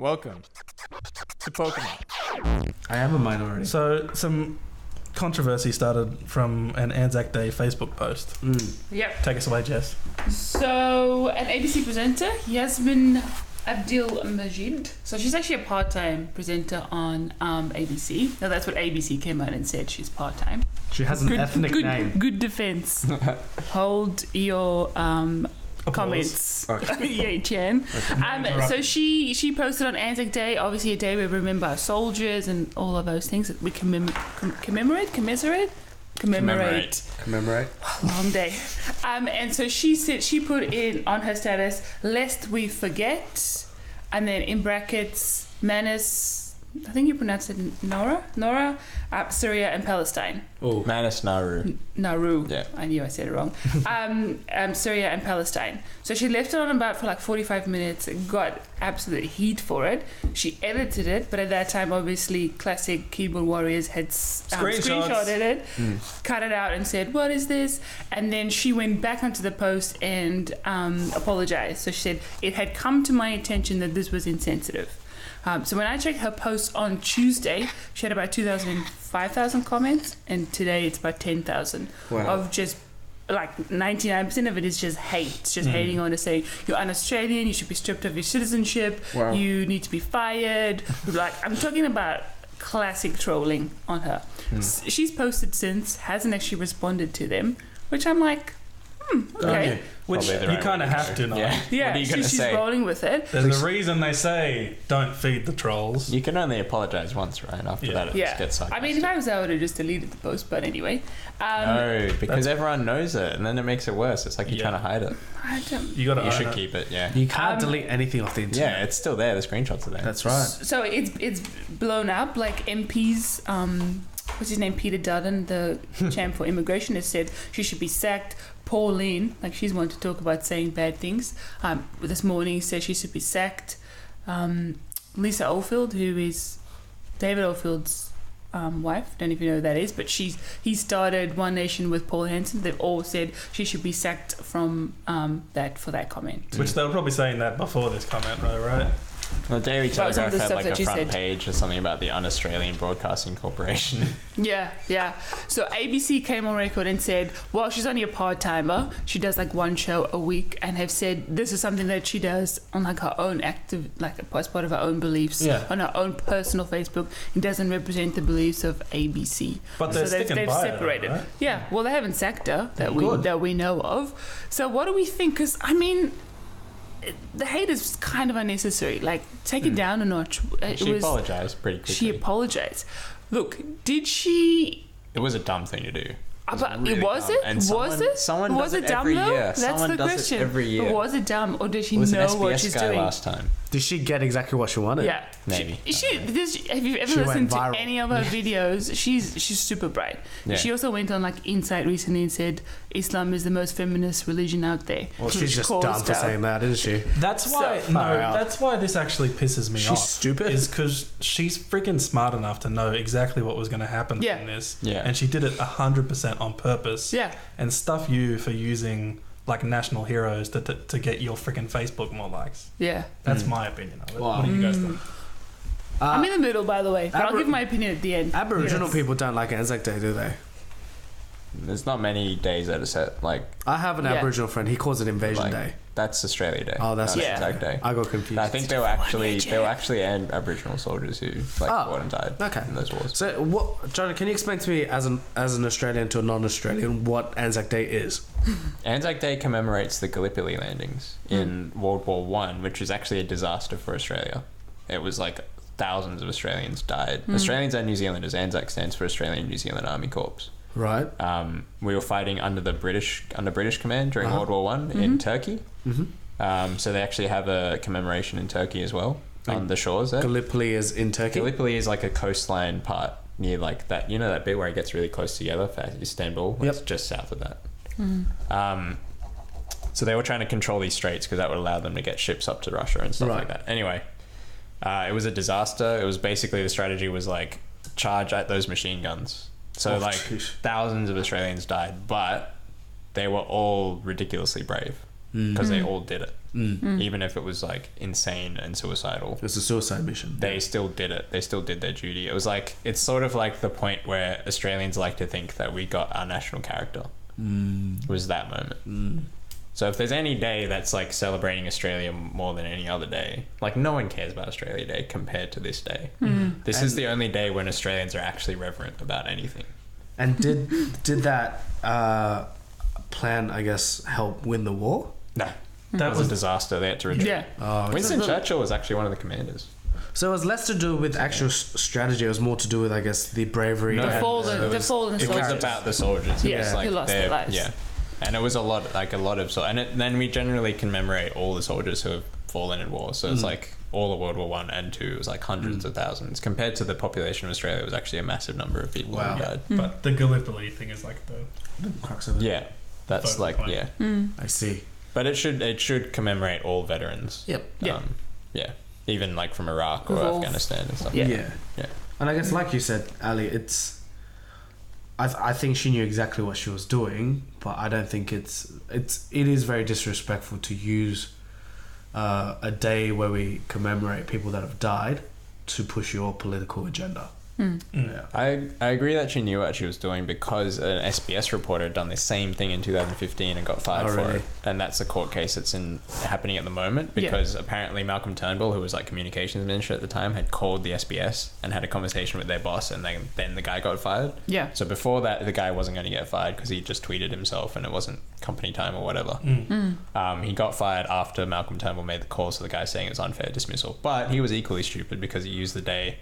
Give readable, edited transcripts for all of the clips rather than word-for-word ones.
Welcome to Pokemon. I am a minority. So some controversy started from an Anzac Day Facebook post. Yep. Take us away, Jess. So, an ABC presenter, Yassmin Abdel-Magied. So she's actually a part-time presenter on ABC. Now that's what ABC came out and said. She's part-time. She has an ethnic name. Good defense. Hold your comments. Okay. Yeah, Chen. So she posted on Anzac Day, obviously a day we remember our soldiers and all of those things that we commemorate. Long day. And so she said, she put in on her status, lest we forget, and then in brackets, Manus, I think you pronounce it Nora, Syria and Palestine. Oh, Manus Nauru. Yeah. I knew I said it wrong. Syria and Palestine. So she left it on about for like 45 minutes, got absolute heat for it. She edited it, but at that time, obviously, classic keyboard warriors had screenshotted it, cut it out and said, what is this? And then she went back onto the post and apologized. So she said, it had come to my attention that this was insensitive. So when I checked her post on Tuesday, she had about 5,000 comments, and today it's about 10,000 of just like 99% of it is just hate. It's just hating on her, saying you're un-Australian, you should be stripped of your citizenship, you need to be fired. Like, I'm talking about classic trolling on her. She's posted since, hasn't actually responded to them, which I'm like, okay. Which you kind of have to know. Yeah, she's rolling with it. There's a reason they say don't feed the trolls. You can only apologise once, right? After that, it just gets sarcastic. I mean, if I was, I would have just deleted the post, but anyway. No, because everyone knows it, and then it makes it worse. It's like you're trying to hide it. You should keep it, You can't delete anything off the internet. Yeah, it's still there. The screenshots are there. That's right. So it's blown up. Like MPs, what's his name? Peter Dutton, the champ for immigration, has said she should be sacked. Pauline, like she's one to talk about saying bad things. This morning says she should be sacked. Lisa Oldfield, who is David Oldfield's wife, don't know if you know who that is, but he started One Nation with Paul Hansen. They've all said she should be sacked from for that comment. Which they were probably saying that before this comment, right? Well, Daily Telegraph had like a front page or something about the Un-Australian Broadcasting Corporation. Yeah. So ABC came on record and said, well, she's only a part-timer. She does like one show a week, and have said this is something that she does on like her own active, like as part of her own beliefs, on her own personal Facebook. It doesn't represent the beliefs of ABC. But they've separated. Right? Yeah, well, they haven't sacked her that we know of. So what do we think? Because I mean, the hate is kind of unnecessary. Like, take it down a notch. She apologised pretty quickly. She apologised. Look, did she? It was a dumb thing to do. Was it? Someone was does it dumb every though? year. That's someone the does question. It every year. But was it dumb, or did she know what she's doing? Last time. Did she get exactly what she wanted? Yeah, maybe. Have you ever listened to any of her videos? She's super bright. Yeah. She also went on like Insight recently and said Islam is the most feminist religion out there. Well, she's just dumb for saying that, isn't she? That's why. That's why this actually pisses me off. She's stupid. Is because she's freaking smart enough to know exactly what was going to happen in this. Yeah. And she did it 100% on purpose. Yeah. And stuff you for using like national heroes to get your freaking Facebook more likes. Yeah. That's my opinion of it. Wow. What do you guys think? I'm in the middle, by the way, but I'll give my opinion at the end. Aboriginal people don't like Anzac Day, do they? There's not many days that are set. Like, I have an Aboriginal friend. He calls it Invasion Day. That's Australia Day. Oh, that's Anzac Day. I got confused. I think they were actually Aboriginal soldiers who fought and died in those wars. So, what, John? Can you explain to me, as an Australian to a non-Australian, what Anzac Day is? Anzac Day commemorates the Gallipoli landings in World War One, which was actually a disaster for Australia. It was like thousands of Australians died. Australians and New Zealanders. Anzac stands for Australian New Zealand Army Corps. Right. We were fighting under British command during World War One in Turkey. So they actually have a commemoration in Turkey as well, on the shores there. Gallipoli is in Turkey? Gallipoli is like a coastline part near like that, you know, that bit where it gets really close together for Istanbul. Yep. It's just south of that. So they were trying to control these straits because that would allow them to get ships up to Russia and stuff like that. Anyway, it was a disaster. It was basically, the strategy was like charge at those machine guns. So thousands of Australians died, but they were all ridiculously brave because they all did it. even if it was like insane and suicidal. It's a suicide mission. They still did it. They still did their duty. It was like, it's sort of like the point where Australians like to think that we got our national character. Was that moment. So if there's any day that's like celebrating Australia more than any other day, like no one cares about Australia Day compared to this day. This is the only day when Australians are actually reverent about anything. And did that plan, I guess, help win the war? No. That was a disaster. They had to retreat. Yeah. Winston Churchill was actually one of the commanders. So it was less to do with actual strategy. It was more to do with, I guess, the bravery. No, The fallen it soldiers. was about the soldiers. It Yeah, was like who lost their lives. Yeah, and it was a lot of then we generally commemorate all the soldiers who have fallen in war. So it's like all of World War One and Two. It was like hundreds of thousands compared to the population of Australia. It was actually a massive number of people who died. But the Gallipoli thing is like the crux of it. Yeah, that's Focal like point. I see. But it should commemorate all veterans. Yep. Yeah. Even like from Iraq or Evolve. Afghanistan and stuff. Yeah. Yeah. And I guess, like you said, Ali, I think she knew exactly what she was doing, but I don't think it is very disrespectful to use a day where we commemorate people that have died to push your political agenda. Yeah. I agree that she knew what she was doing because an SBS reporter had done the same thing in 2015 and got fired for it. And that's a court case that's happening at the moment because apparently Malcolm Turnbull, who was like communications minister at the time, had called the SBS and had a conversation with their boss, and then the guy got fired. Yeah. So before that, the guy wasn't going to get fired because he just tweeted himself and it wasn't company time or whatever. He got fired after Malcolm Turnbull made the call, so the guy saying it was unfair dismissal. But he was equally stupid because he used the day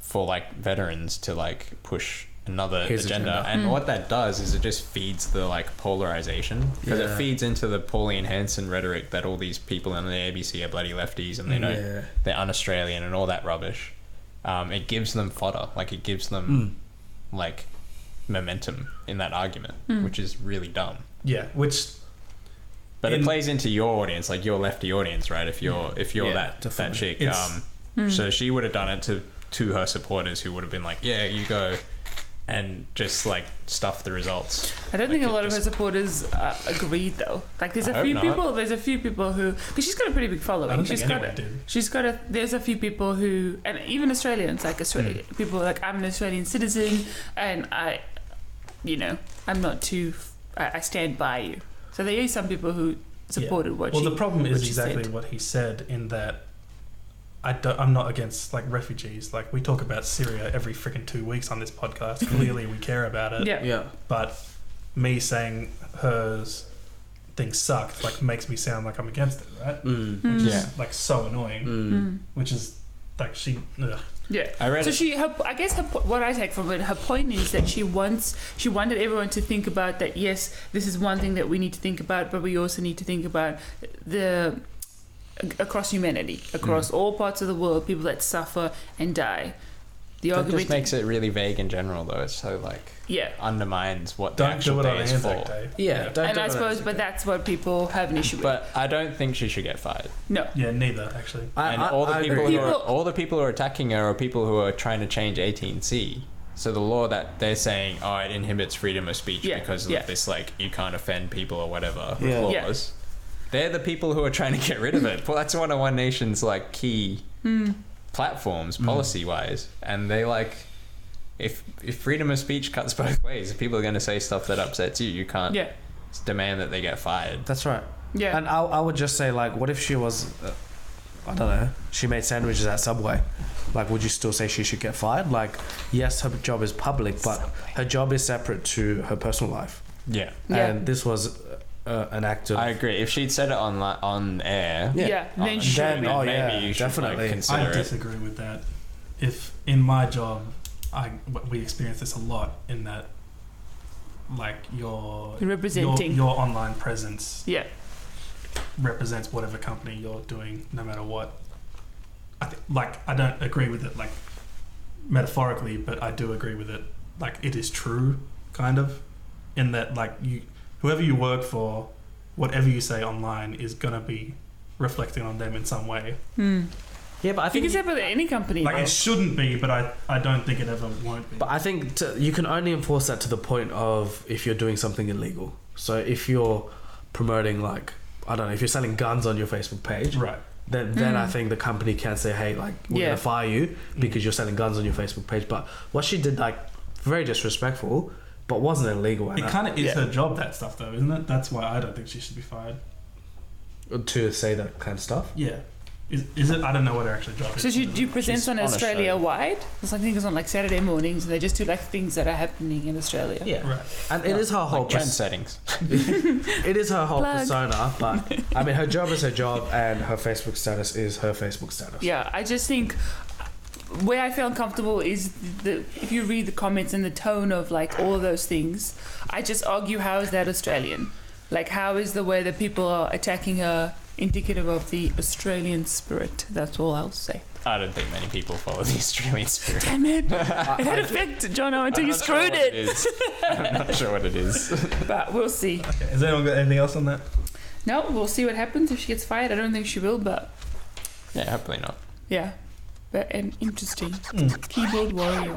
for like veterans to like push another agenda. And what that does is it just feeds the like polarization because it feeds into the Pauline Hansen rhetoric that all these people on the ABC are bloody lefties and they're un-Australian and all that rubbish. It gives them fodder, like it gives them like momentum in that argument, which is really dumb. Yeah, but it plays into your audience, like your lefty audience, right? If you're that chick, so she would have done it to her supporters who would have been like, yeah, you go and just like stuff the results. I don't think a lot of her supporters agreed though. Like there's a few people who, because she's got a pretty big following. I don't think anyone did. There's a few people who, and even Australians, like people like, I'm an Australian citizen and I stand by you. So there is some people who supported what she said. Well, the problem is exactly what he said in that I'm not against like refugees. Like we talk about Syria every freaking 2 weeks on this podcast. Clearly we care about it. Yeah. But me saying hers things sucked like makes me sound like I'm against it, right? Which is like so annoying. Which is like she. Ugh. Yeah, I read. So what I take from it, her point is that she wanted everyone to think about that. Yes, this is one thing that we need to think about, but we also need to think about across humanity, across all parts of the world, people that suffer and die. That just makes it really vague in general, though. It's so like undermines what the actual day is for. And I suppose, but that's what people have an issue with. But I don't think she should get fired. No. Yeah, neither actually. All the people who are attacking her are people who are trying to change 18C. So the law that they're saying, it inhibits freedom of speech because of this, like, you can't offend people or whatever clause. They're the people who are trying to get rid of it. Well, that's one of One Nation's like key platforms, policy-wise, and they like, if freedom of speech cuts both ways, if people are going to say stuff that upsets you, you can't demand that they get fired. That's right. Yeah. And I would just say, like, what if she was, I don't know, she made sandwiches at Subway? Like, would you still say she should get fired? Like, yes, her job is public, but her job is separate to her personal life. Yeah. And this was an act of... I agree. If she'd said it on air... then she should maybe you should definitely consider I disagree with that. If in my job, we experience this a lot in that, like, your online presence represents whatever company you're doing, no matter what. I don't agree with it, like, metaphorically, but I do agree with it. Like, it is true, kind of, in that, like, whoever you work for, whatever you say online is gonna be reflecting on them in some way. Yeah, but I think you can say about any company. Like, it shouldn't be, but I don't think it ever won't be. But I think you can only enforce that to the point of if you're doing something illegal. So if you're promoting, like, I don't know, if you're selling guns on your Facebook page, right? Then I think the company can say, hey, like, we're gonna fire you because you're selling guns on your Facebook page. But what she did, like, very disrespectful, but wasn't illegal. It kind of is her job, that stuff, though, isn't it? That's why I don't think she should be fired. To say that kind of stuff? Yeah. Is it? I don't know what her actual job is. So she do presents on Australia wide? It's like, I think it's on like Saturday mornings, and they just do like things that are happening in Australia. Yeah, right. And it is her whole trend settings. It is her whole Plug. persona, but I mean, her job is her job, and her Facebook status is her Facebook status. Yeah, I just think where I feel uncomfortable is if you read the comments and the tone of like all those things, I just argue, how is that Australian? Like, how is the way that people are attacking her indicative of the Australian spirit? That's all I'll say. I don't think many people follow the Australian spirit. Damn it! It had effect, Jono, until you screwed it. I'm not sure what it is. But we'll see. Okay. Has anyone got anything else on that? No, we'll see what happens if she gets fired. I don't think she will, but Yeah, hopefully not. yeah. But an interesting keyboard warrior.